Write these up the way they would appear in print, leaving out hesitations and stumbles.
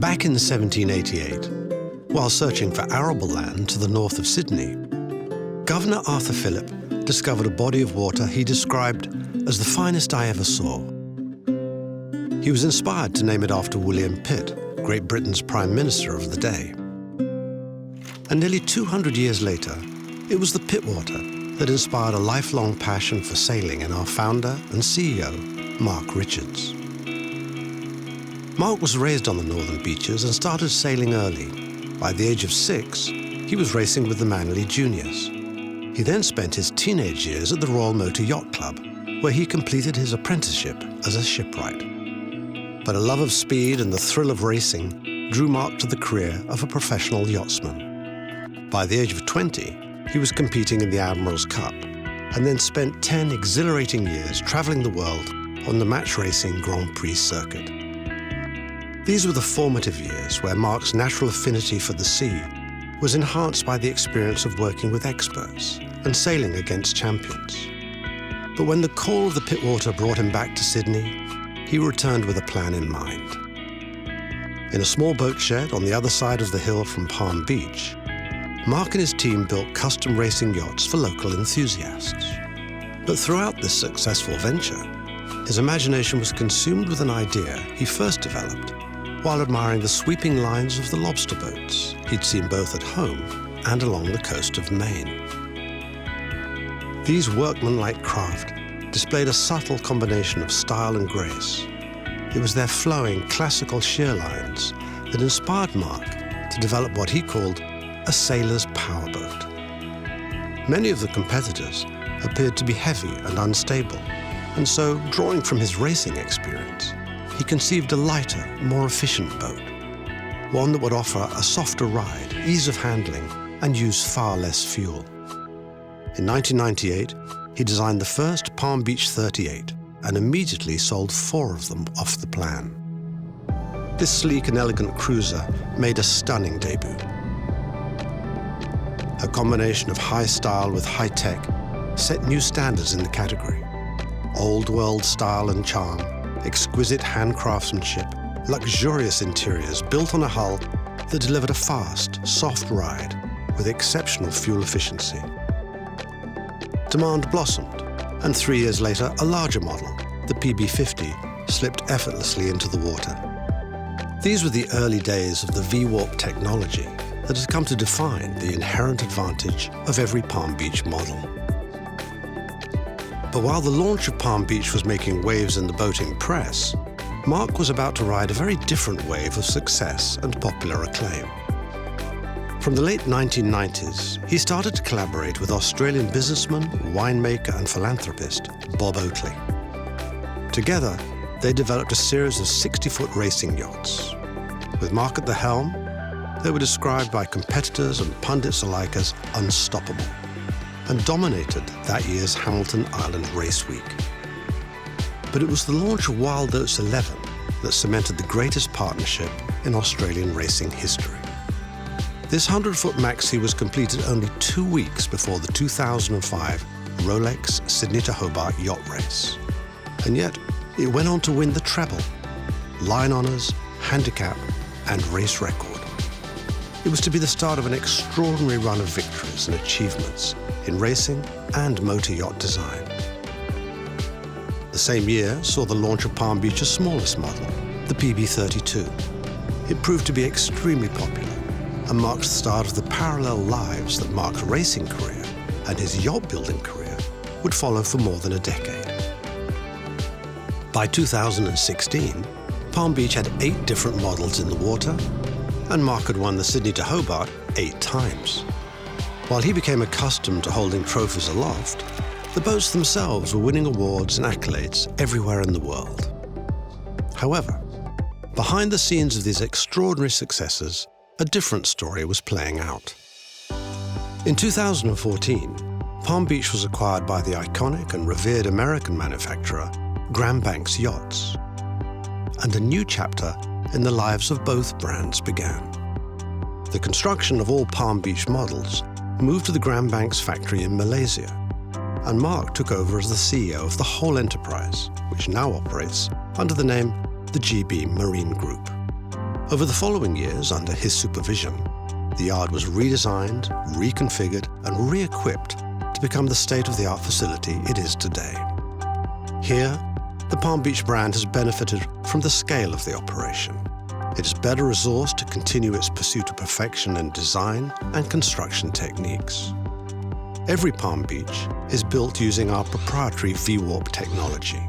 Back in 1788, while searching for arable land to the north of Sydney, Governor Arthur Phillip discovered a body of water he described as the finest I ever saw. He was inspired to name it after William Pitt, Great Britain's Prime Minister of the day. And nearly 200 years later, it was the Pitwater that inspired a lifelong passion for sailing in our founder and CEO, Mark Richards. Mark was raised on the northern beaches and started sailing early. By the age of 6, he was racing with the Manly Juniors. He then spent his teenage years at the Royal Motor Yacht Club, where he completed his apprenticeship as a shipwright. But a love of speed and the thrill of racing drew Mark to the career of a professional yachtsman. By the age of 20, he was competing in the Admiral's Cup, and then spent 10 exhilarating years traveling the world on the match racing Grand Prix circuit. These were the formative years where Mark's natural affinity for the sea was enhanced by the experience of working with experts and sailing against champions. But when the call of the Pitwater brought him back to Sydney, he returned with a plan in mind. In a small boat shed on the other side of the hill from Palm Beach, Mark and his team built custom racing yachts for local enthusiasts. But throughout this successful venture, his imagination was consumed with an idea he first developed while admiring the sweeping lines of the lobster boats he'd seen both at home and along the coast of Maine. These workmanlike craft displayed a subtle combination of style and grace. It was their flowing, classical sheer lines that inspired Mark to develop what he called a sailor's powerboat. Many of the competitors appeared to be heavy and unstable, and so, drawing from his racing experience, he conceived a lighter, more efficient boat, one that would offer a softer ride, ease of handling, and use far less fuel. In 1998, he designed the first Palm Beach 38 and immediately sold 4 of them off the plan. This sleek and elegant cruiser made a stunning debut. Her combination of high style with high tech set new standards in the category. Old world style and charm, exquisite hand craftsmanship, luxurious interiors built on a hull that delivered a fast, soft ride with exceptional fuel efficiency. Demand blossomed, and 3 years later, a larger model, the PB50, slipped effortlessly into the water. These were the early days of the V-warp technology that has come to define the inherent advantage of every Palm Beach model. But while the launch of Palm Beach was making waves in the boating press, Mark was about to ride a very different wave of success and popular acclaim. From the late 1990s, he started to collaborate with Australian businessman, winemaker, and philanthropist Bob Oakley. Together, they developed a series of 60-foot racing yachts. With Mark at the helm, they were described by competitors and pundits alike as unstoppable, and dominated that year's Hamilton Island Race Week. But it was the launch of Wild Oats 11 that cemented the greatest partnership in Australian racing history. This 100-foot maxi was completed only 2 weeks before the 2005 Rolex Sydney to Hobart yacht race. And yet, it went on to win the treble, line honours, handicap, and race record. It was to be the start of an extraordinary run of victories and achievements in racing and motor yacht design. The same year saw the launch of Palm Beach's smallest model, the PB32. It proved to be extremely popular and marked the start of the parallel lives that Mark's racing career and his yacht-building career would follow for more than a decade. By 2016, Palm Beach had 8 different models in the water, and Mark had won the Sydney to Hobart 8 times. While he became accustomed to holding trophies aloft, the boats themselves were winning awards and accolades everywhere in the world. However, behind the scenes of these extraordinary successes, a different story was playing out. In 2014, Palm Beach was acquired by the iconic and revered American manufacturer, Graham Banks Yachts. And a new chapter in the lives of both brands began. The construction of all Palm Beach models moved to the Graham Banks factory in Malaysia, and Mark took over as the CEO of the whole enterprise, which now operates under the name the GB Marine Group. Over the following years, under his supervision, the yard was redesigned, reconfigured, and re-equipped to become the state-of-the-art facility it is today. Here, the Palm Beach brand has benefited from the scale of the operation. It is better resourced to continue its pursuit of perfection in design and construction techniques. Every Palm Beach is built using our proprietary V-Warp technology.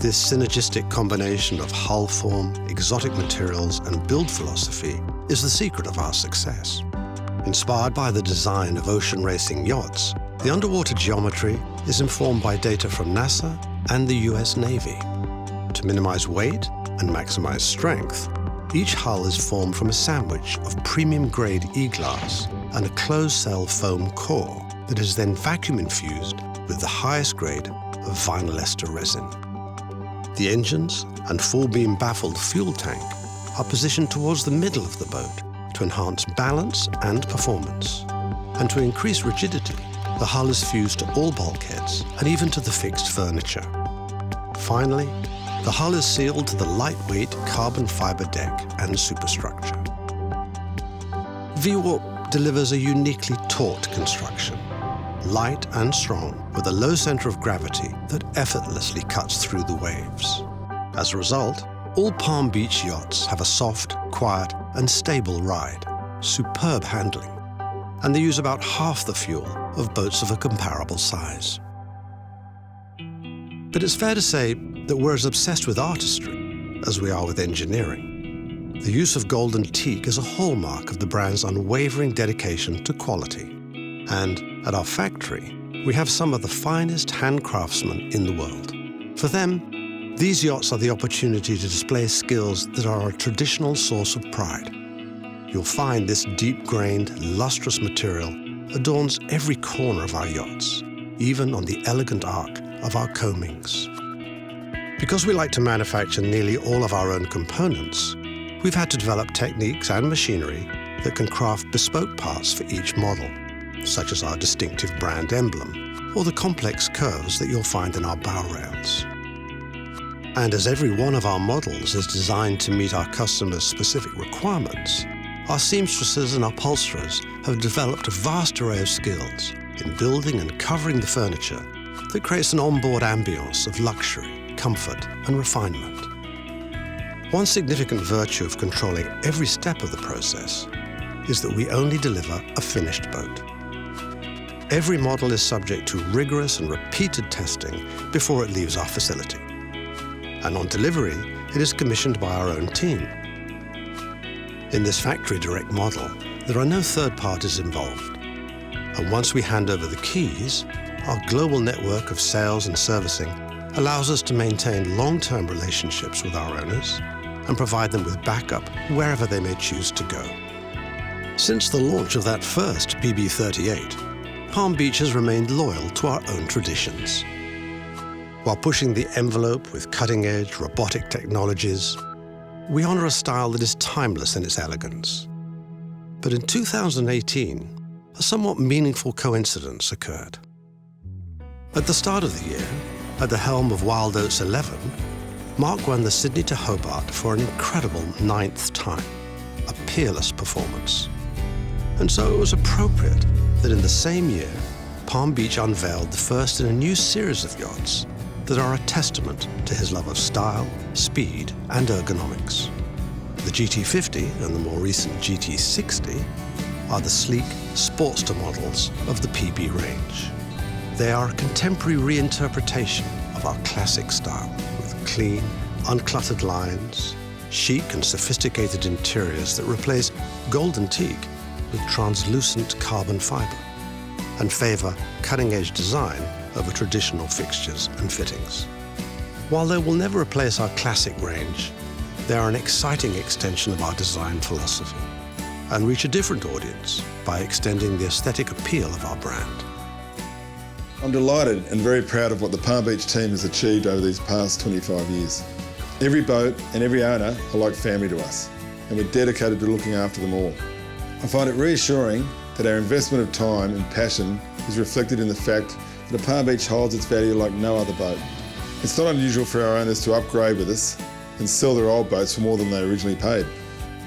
This synergistic combination of hull form, exotic materials, and build philosophy is the secret of our success. Inspired by the design of ocean racing yachts, the underwater geometry is informed by data from NASA and the US Navy. To minimize weight and maximize strength, each hull is formed from a sandwich of premium-grade E-glass and a closed-cell foam core that is then vacuum infused with the highest grade of vinyl ester resin. The engines and full-beam baffled fuel tank are positioned towards the middle of the boat to enhance balance and performance. And to increase rigidity, the hull is fused to all bulkheads and even to the fixed furniture. Finally, the hull is sealed to the lightweight carbon fiber deck and superstructure. V-Warp delivers a uniquely taut construction, light and strong, with a low center of gravity that effortlessly cuts through the waves. As a result, all Palm Beach yachts have a soft, quiet, and stable ride, superb handling, and they use about half the fuel of boats of a comparable size. But it's fair to say that we're as obsessed with artistry as we are with engineering. The use of golden teak is a hallmark of the brand's unwavering dedication to quality. And at our factory, we have some of the finest hand craftsmen in the world. For them, these yachts are the opportunity to display skills that are a traditional source of pride. You'll find this deep-grained, lustrous material adorns every corner of our yachts, even on the elegant arc of our coamings. Because we like to manufacture nearly all of our own components, we've had to develop techniques and machinery that can craft bespoke parts for each model, such as our distinctive brand emblem, or the complex curves that you'll find in our bow rails. And as every one of our models is designed to meet our customers' specific requirements, our seamstresses and upholsterers have developed a vast array of skills in building and covering the furniture that creates an onboard ambience of luxury, comfort, and refinement. One significant virtue of controlling every step of the process is that we only deliver a finished boat. Every model is subject to rigorous and repeated testing before it leaves our facility. And on delivery, it is commissioned by our own team. In this factory direct model, there are no third parties involved. And once we hand over the keys, our global network of sales and servicing allows us to maintain long-term relationships with our owners and provide them with backup wherever they may choose to go. Since the launch of that first PB38, Palm Beach has remained loyal to our own traditions. While pushing the envelope with cutting-edge robotic technologies, we honor a style that is timeless in its elegance. But in 2018, a somewhat meaningful coincidence occurred. At the start of the year, at the helm of Wild Oats 11, Mark won the Sydney to Hobart for an incredible 9th time, a peerless performance. And so it was appropriate that in the same year, Palm Beach unveiled the first in a new series of yachts that are a testament to his love of style, speed, and ergonomics. The GT50 and the more recent GT60 are the sleek Sportster models of the PB range. They are a contemporary reinterpretation of our classic style, with clean, uncluttered lines, chic and sophisticated interiors that replace golden teak with translucent carbon fiber, and favor cutting-edge design over traditional fixtures and fittings. While they will never replace our classic range, they are an exciting extension of our design philosophy and reach a different audience by extending the aesthetic appeal of our brand. I'm delighted and very proud of what the Palm Beach team has achieved over these past 25 years. Every boat and every owner are like family to us, and we're dedicated to looking after them all. I find it reassuring that our investment of time and passion is reflected in the fact that the Palm Beach holds its value like no other boat. It's not unusual for our owners to upgrade with us and sell their old boats for more than they originally paid.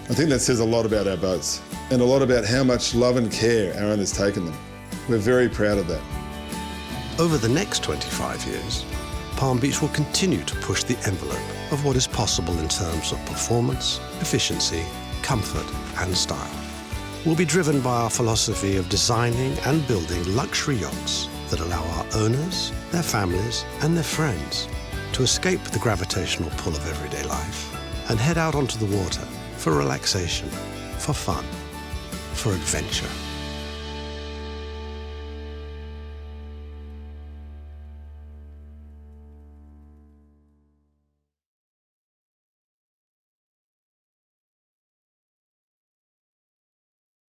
I think that says a lot about our boats and a lot about how much love and care our owners take in them. We're very proud of that. Over the next 25 years, Palm Beach will continue to push the envelope of what is possible in terms of performance, efficiency, comfort, and style. We'll be driven by our philosophy of designing and building luxury yachts that allow our owners, their families, and their friends to escape the gravitational pull of everyday life and head out onto the water for relaxation, for fun, for adventure.